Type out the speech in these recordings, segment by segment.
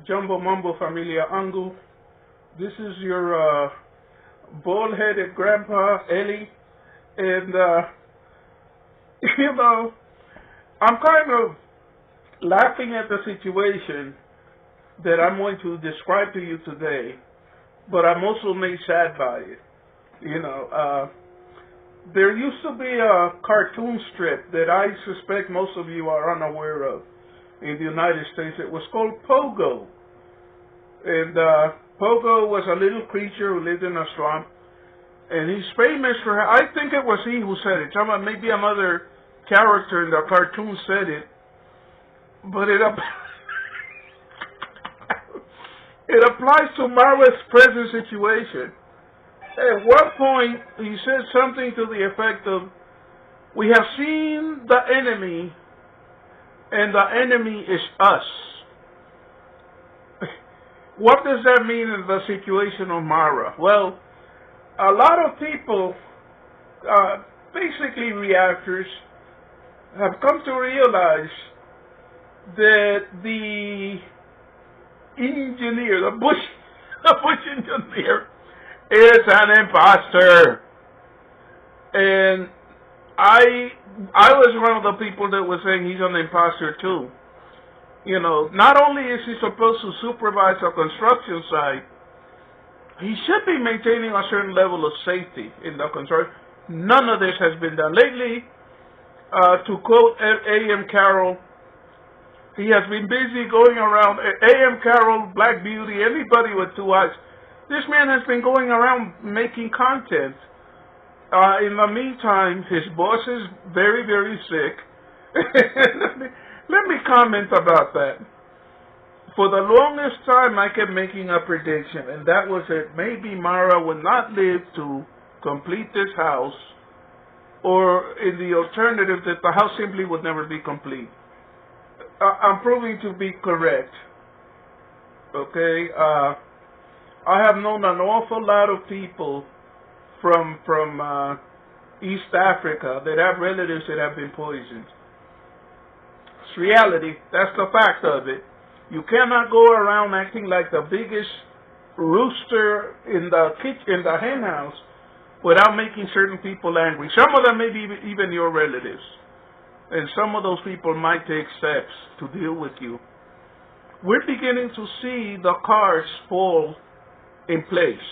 Jumbo Mumbo Familia Angu. This is your bald-headed grandpa, Eli. And, you know, I'm kind of laughing at the situation that I'm going to describe to you today, but I'm also made sad by it. You know, there used to be a cartoon strip that I suspect most of you are unaware of in the United States. It was called Pogo. And Pogo was a little creature who lived in a swamp. And he's famous for, I think it was he who said it. Maybe another character in the cartoon said it. But it applies to Marwa's present situation. At one point, he said something to the effect of, "We have seen the enemy, and the enemy is us." What does that mean in the situation of Marwa? Well, a lot of people, basically reactors, have come to realize that the engineer, the bush engineer, is an imposter. And I was one of the people that was saying he's an imposter too. You know, not only is he supposed to supervise a construction site, he should be maintaining a certain level of safety in the construction. None of this has been done. Lately, to quote A.M. Carroll, he has been busy going around, A.M. Carroll, Black Beauty, anybody with two eyes. This man has been going around making content. In the meantime, his boss is very, very sick. Let me comment about that. For the longest time, I kept making a prediction, and that was that maybe Marwa would not live to complete this house, or in the alternative, that the house simply would never be complete. I'm proving to be correct. Okay? I have known an awful lot of people from East Africa that have relatives that have been poisoned. It's reality. That's the fact of it. You cannot go around acting like the biggest rooster in the kitchen, in the hen house, without making certain people angry. Some of them may be even your relatives. And some of those people might take steps to deal with you. We're beginning to see the cards fall in place.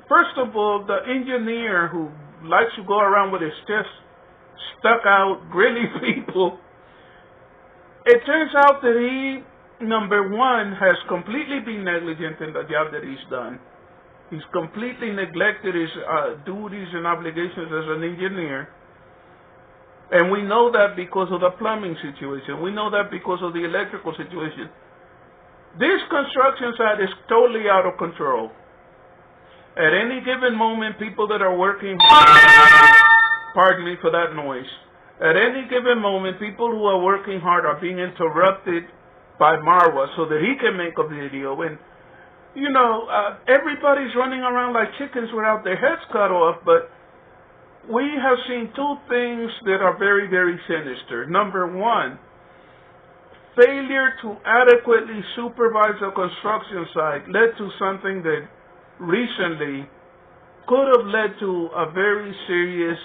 First of all, the engineer who likes to go around with his chest stuck out, grilling people, it turns out that he, number one, has completely been negligent in the job that he's done. He's completely neglected his duties and obligations as an engineer. And we know that because of the plumbing situation. We know that because of the electrical situation. This construction site is totally out of control. At any given moment, people that are working, pardon me for that noise. At any given moment, people who are working hard are being interrupted by Marwa so that he can make a video. And, you know, everybody's running around like chickens without their heads cut off, but we have seen two things that are very, very sinister. Number one, failure to adequately supervise a construction site led to something that recently could have led to a very serious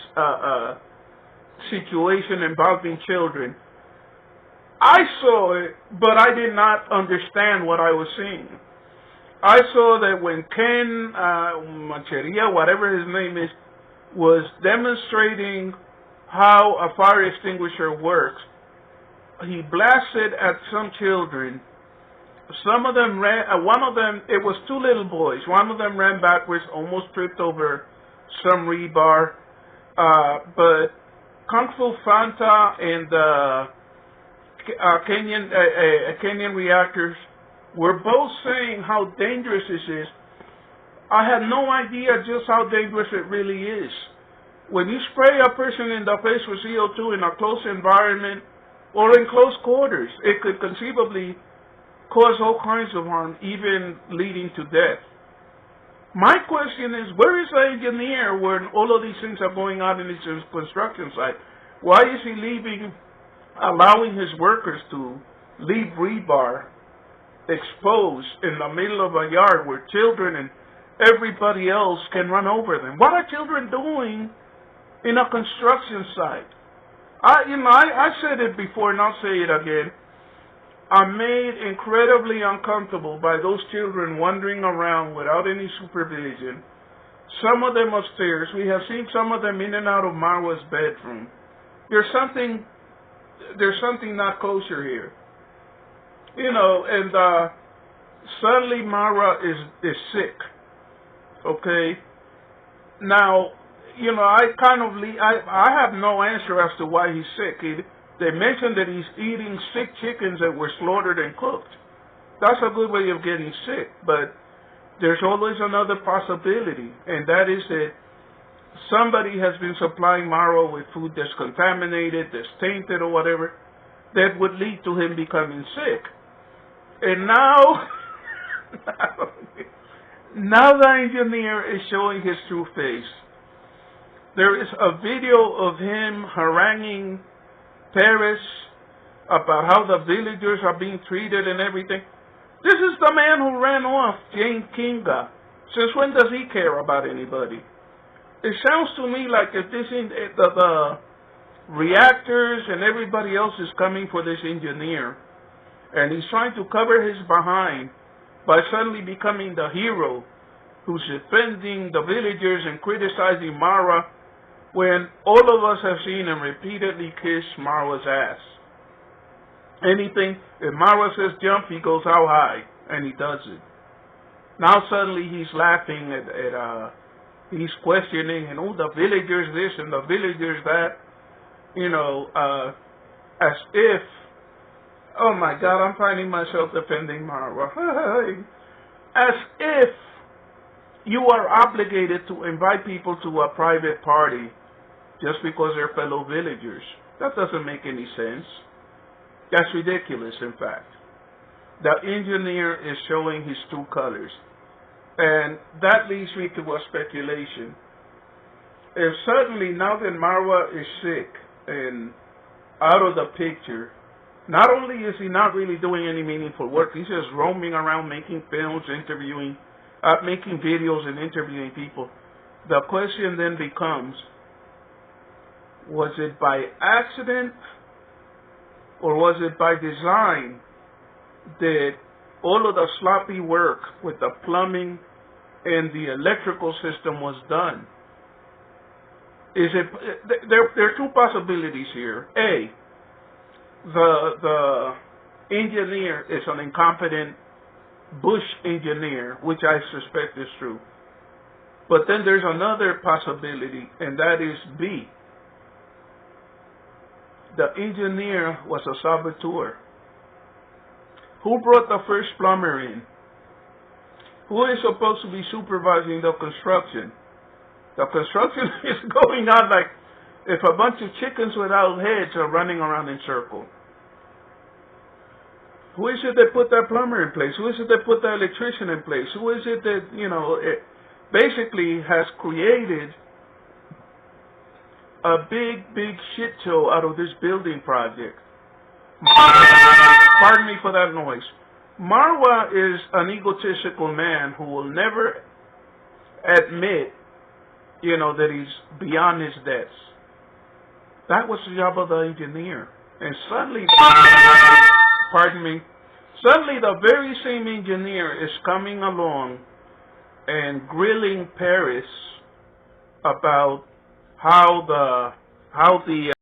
situation involving children. I saw it, but I did not understand what I was seeing. I saw that when Ken Mancheria, whatever his name is, was demonstrating how a fire extinguisher works, he blasted at some children. Some of them ran, one of them, it was two little boys. One of them ran backwards, almost tripped over some rebar. But Kung Fu Fanta and Kenyan reactors were both saying how dangerous this is. I had no idea just how dangerous it really is. When you spray a person in the face with CO2 in a close environment or in close quarters, it could conceivably cause all kinds of harm, even leading to death. My question is, where is the engineer when all of these things are going on in his construction site? Why is he allowing his workers to leave rebar exposed in the middle of a yard where children and everybody else can run over them. What are children doing in a construction site? I said it before and I'll say it again. I'm made incredibly uncomfortable by those children wandering around without any supervision. Some of them upstairs. We have seen some of them in and out of Marwa's bedroom. There's something not kosher here. And suddenly Marwa is sick. Okay? Now, I have no answer as to why he's sick. They mentioned that he's eating sick chickens that were slaughtered and cooked. That's a good way of getting sick, but there's always another possibility, and that is that somebody has been supplying Marwa with food that's contaminated, that's tainted or whatever, that would lead to him becoming sick. And now the engineer is showing his true face. There is a video of him haranguing Paris about how the villagers are being treated and everything. This is the man who ran off Jane Kinga. Since when does he care about anybody? It sounds to me like if the reactors and everybody else is coming for this engineer, and he's trying to cover his behind by suddenly becoming the hero who's defending the villagers and criticizing Marwa, when all of us have seen him repeatedly kiss Marwa's ass. Anything, if Marwa says jump, he goes how high, and he does it. Now suddenly he's laughing he's questioning, and the villagers this and the villagers that, as if, oh my God, I'm finding myself defending Marwa. As if you are obligated to invite people to a private party just because they're fellow villagers. That doesn't make any sense. That's ridiculous, in fact. The engineer is showing his true colors. And that leads me to a speculation. If suddenly, now that Marwa is sick and out of the picture, not only is he not really doing any meaningful work, he's just roaming around making films, making videos and interviewing people. The question then becomes, was it by accident or was it by design that all of the sloppy work with the plumbing and the electrical system was done? There are two possibilities here. A, the engineer is an incompetent bush engineer, which I suspect is true. But then there's another possibility, and that is B. The engineer was a saboteur. Who brought the first plumber in? Who is supposed to be supervising the construction? The construction is going on like if a bunch of chickens without heads are running around in circles. Who is it that put that plumber in place? Who is it that put that electrician in place? Who is it that, it basically has created a big shit show out of this building project? Pardon me for that noise. Marwa is an egotistical man who will never admit, that he's beyond his debts. That was the job of the engineer. And suddenly, suddenly the very same engineer is coming along and grilling Paris about how the